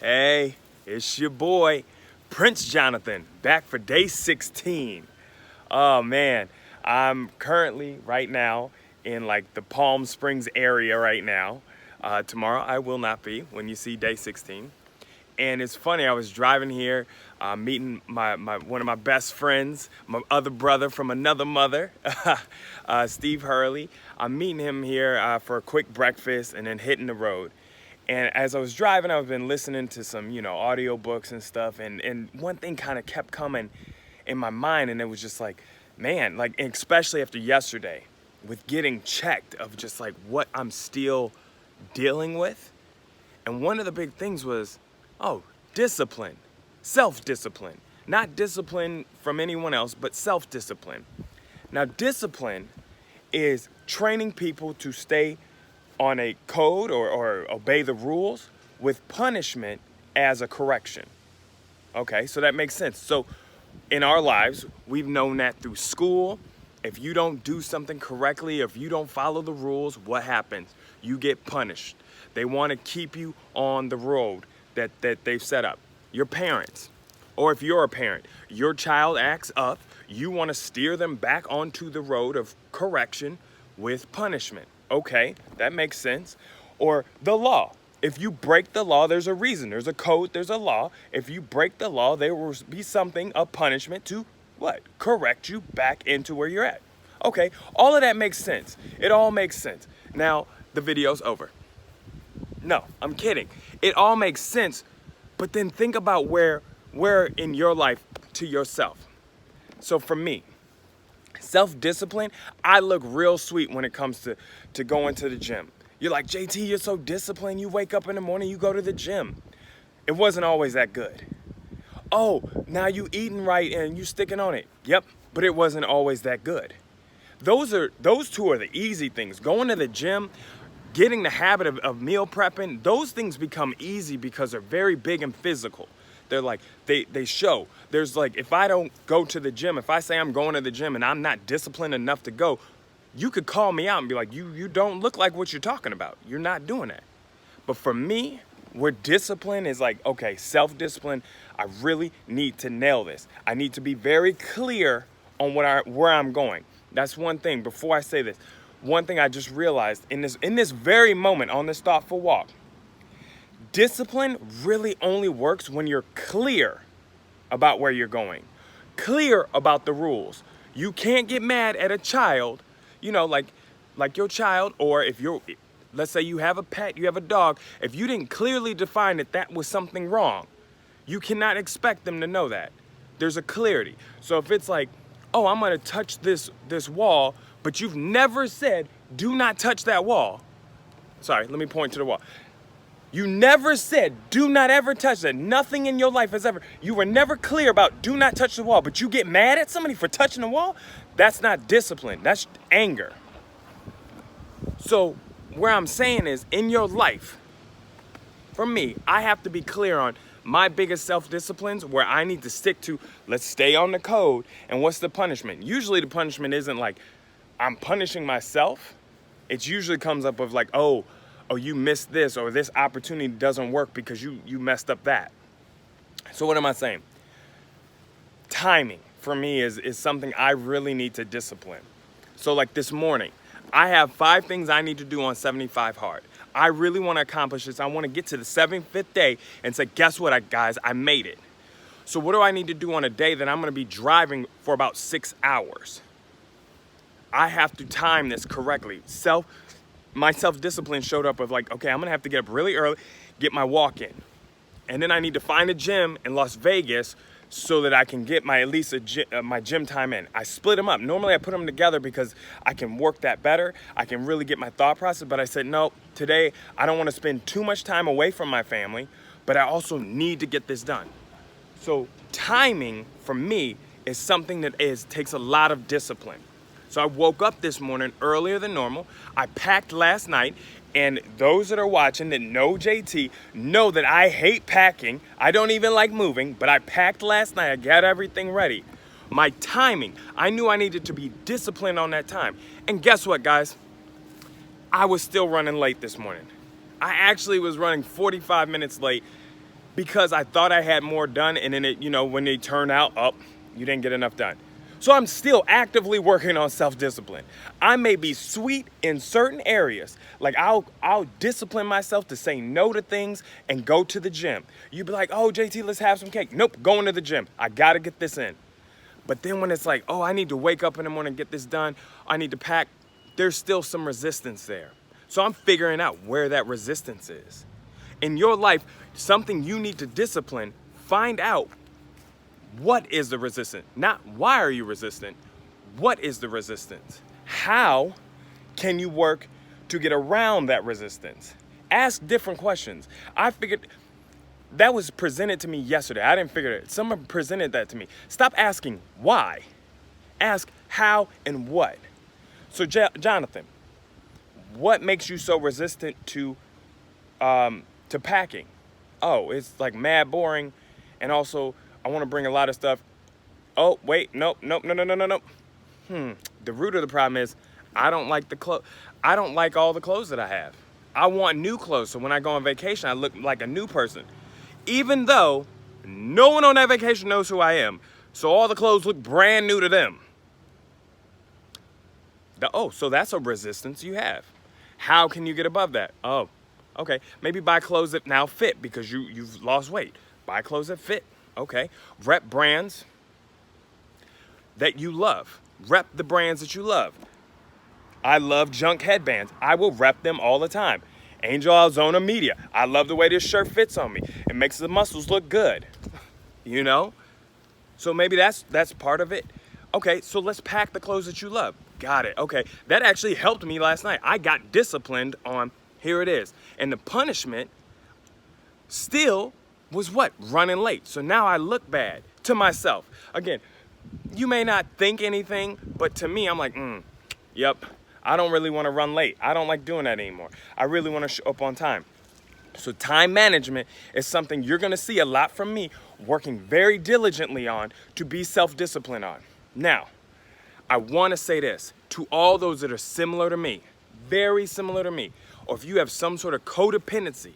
Hey, it's your boy, Prince Jonathan, back for day 16. Oh man, I'm currently right now in like the Palm Springs area right now. Tomorrow I will not be when you see day 16. And it's funny, I was driving here, meeting one of my best friends, my other brother from another mother, Steve Hurley. I'm meeting him here for a quick breakfast and then hitting the road. And as I was driving, I've been listening to some, audio books and stuff. And one thing kind of kept coming in my mind, and it was just like, man, like, especially after yesterday, with getting checked of just like what I'm still dealing with. And one of the big things was, discipline, self-discipline, not discipline from anyone else, but self-discipline. Now, discipline is training people to stay on a code or obey the rules with punishment as a correction. Okay, so that makes sense. So in our lives, we've known that through school. If you don't do something correctly, if you don't follow the rules, what happens? You get punished. They want to keep you on the road that they've set up. Your parents, or if you're a parent, your child acts up, you want to steer them back onto the road of correction with punishment. Okay, that makes sense. Or the law. If you break the law, there's a reason. There's a code, there's a law. If you break the law, there will be something, a punishment to what? Correct you back into where you're at. Okay, all of that makes sense. It all makes sense. Now, the video's over. No, I'm kidding. It all makes sense, but then think about where in your life to yourself. So for me, self-discipline, I look real sweet when it comes to going to the gym. You're like, JT, you're so disciplined. You wake up in the morning, you go to the gym. It wasn't always that good. Oh, now you eating right and you sticking on it. Yep, but it wasn't always that good. Those two are the easy things. Going to the gym, getting the habit of meal prepping, those things become easy because they're very big and physical. They're like, they show. There's like, if I don't go to the gym, if I say I'm going to the gym and I'm not disciplined enough to go, you could call me out and be like, you don't look like what you're talking about. You're not doing that. But for me, where discipline is like, okay, self-discipline, I really need to nail this. I need to be very clear on where I'm going. That's one thing. Before I say this, one thing I just realized in this very moment on this thoughtful walk, discipline really only works when you're clear about where you're going, clear about the rules. You can't get mad at a child, like your child, or if let's say you have a pet, you have a dog, if you didn't clearly define that was something wrong, you cannot expect them to know that. There's a clarity. So if it's like, oh, I'm gonna touch this wall, but you've never said, do not touch that wall. Sorry, let me point to the wall. You never said, do not ever touch that. Nothing in your life has ever, you were never clear about do not touch the wall, but you get mad at somebody for touching the wall? That's not discipline, that's anger. So where I'm saying is, in your life, for me, I have to be clear on my biggest self-disciplines where I need to stick to, let's stay on the code, and what's the punishment? Usually the punishment isn't like, I'm punishing myself. It usually comes up with like, oh, you missed this, or this opportunity doesn't work because you messed up that. So what am I saying? Timing for me is something I really need to discipline. So like this morning, I have 5 things I need to do on 75 hard. I really want to accomplish this. I want to get to the 75th day and say, guess what, guys, I made it. So what do I need to do on a day that I'm going to be driving for about 6 hours? I have to time this correctly. My self-discipline showed up of like, okay, I'm gonna have to get up really early, get my walk in. And then I need to find a gym in Las Vegas so that I can get my gym time in. I split them up. Normally I put them together because I can work that better. I can really get my thought process, but I said, no, today I don't wanna spend too much time away from my family, but I also need to get this done. So timing for me is something that takes a lot of discipline. So I woke up this morning earlier than normal. I packed last night, and those that are watching that know JT know that I hate packing. I don't even like moving, but I packed last night. I got everything ready. My timing, I knew I needed to be disciplined on that time. And guess what, guys? I was still running late this morning. I actually was running 45 minutes late because I thought I had more done, and then when they turn out, you didn't get enough done. So I'm still actively working on self-discipline. I may be sweet in certain areas. Like I'll discipline myself to say no to things and go to the gym. You'd be like, oh, JT, let's have some cake. Nope, going to the gym. I gotta get this in. But then when it's like, oh, I need to wake up in the morning and get this done, I need to pack, there's still some resistance there. So I'm figuring out where that resistance is. In your life, something you need to discipline, find out what is the resistance. Not why are you resistant, what is the resistance? How can you work to get around that resistance? Ask different questions. I figured that was presented to me yesterday. I didn't figure it. Someone presented that to me. Stop asking why. Ask how and what. So Jonathan, what makes you so resistant to packing? Oh, it's like mad boring, and also I want to bring a lot of stuff. Oh, wait, nope. The root of the problem is I don't like the clothes. I don't like all the clothes that I have. I want new clothes, so when I go on vacation, I look like a new person. Even though no one on that vacation knows who I am, so all the clothes look brand new to them. So that's a resistance you have. How can you get above that? Oh, okay, maybe buy clothes that now fit because you've lost weight. Buy clothes that fit. Okay, rep brands that you love. Rep the brands that you love. I love junk headbands. I will rep them all the time. Angel Alzona Media. I love the way this shirt fits on me. It makes the muscles look good. So maybe that's part of it. Okay, so let's pack the clothes that you love. Got it. Okay, that actually helped me last night. I got disciplined on, here it is. And the punishment still was what? Running late. So now I look bad to myself. Again, you may not think anything, but to me, I'm like, yep, I don't really want to run late. I don't like doing that anymore. I really want to show up on time. So time management is something you're going to see a lot from me working very diligently on to be self-disciplined on. Now, I want to say this to all those that are similar to me, very similar to me, or if you have some sort of codependency,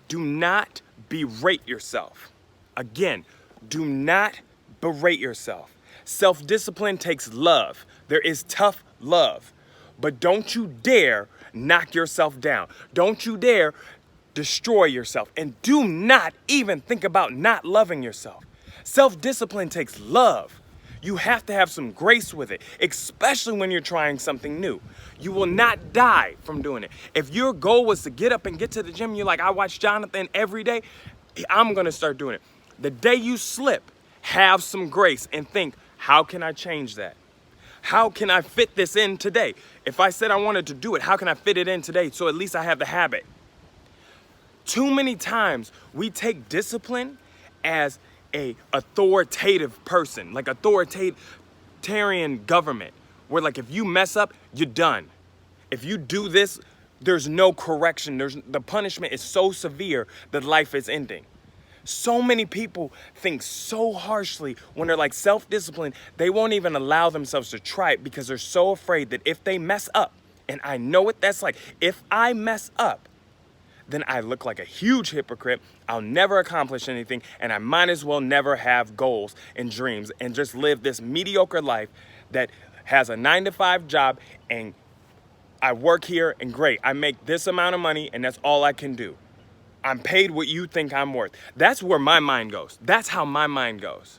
do not berate yourself. Again, do not berate yourself. Self-discipline takes love. There is tough love. But don't you dare knock yourself down. Don't you dare destroy yourself. And do not even think about not loving yourself. Self-discipline takes love. You have to have some grace with it, especially when you're trying something new. You will not die from doing it. If your goal was to get up and get to the gym, you're like, I watch Jonathan every day, I'm gonna start doing it. The day you slip, have some grace and think, how can I change that? How can I fit this in today? If I said I wanted to do it, how can I fit it in today so at least I have the habit? Too many times we take discipline as a authoritative person, like authoritarian government, where like if you mess up, you're done. If you do this, there's no correction. The punishment is so severe that life is ending. So many people think so harshly when they're like self-disciplined, they won't even allow themselves to try it because they're so afraid that if they mess up, and I know what that's like, if I mess up, then I look like a huge hypocrite. I'll never accomplish anything, and I might as well never have goals and dreams and just live this mediocre life that has a 9-to-5 job and I work here and great. I make this amount of money and that's all I can do. I'm paid what you think I'm worth. That's where my mind goes. That's how my mind goes.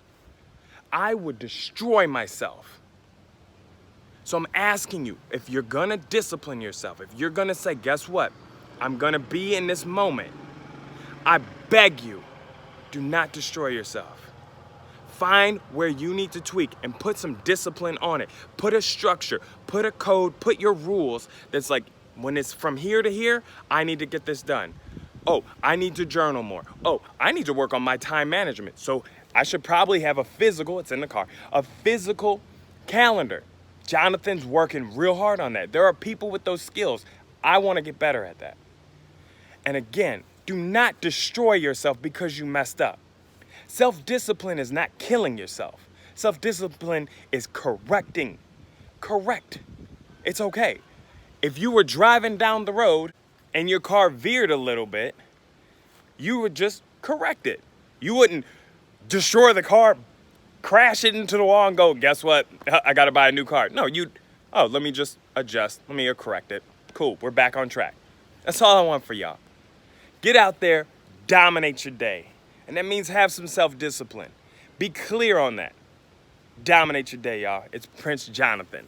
I would destroy myself. So I'm asking you, if you're gonna discipline yourself, if you're gonna say, guess what? I'm gonna be in this moment. I beg you, do not destroy yourself. Find where you need to tweak and put some discipline on it. Put a structure, put a code, put your rules that's like, when it's from here to here, I need to get this done. Oh, I need to journal more. Oh, I need to work on my time management. So I should probably have a physical, it's in the car, a physical calendar. Jonathan's working real hard on that. There are people with those skills. I want to get better at that. And again, do not destroy yourself because you messed up. Self-discipline is not killing yourself. Self-discipline is correcting. Correct. It's okay. If you were driving down the road and your car veered a little bit, you would just correct it. You wouldn't destroy the car, crash it into the wall and go, guess what? I gotta buy a new car. No, oh, let me just adjust. Let me correct it. Cool, we're back on track. That's all I want for y'all. Get out there, dominate your day. And that means have some self-discipline. Be clear on that. Dominate your day, y'all. It's Prince Jonathan.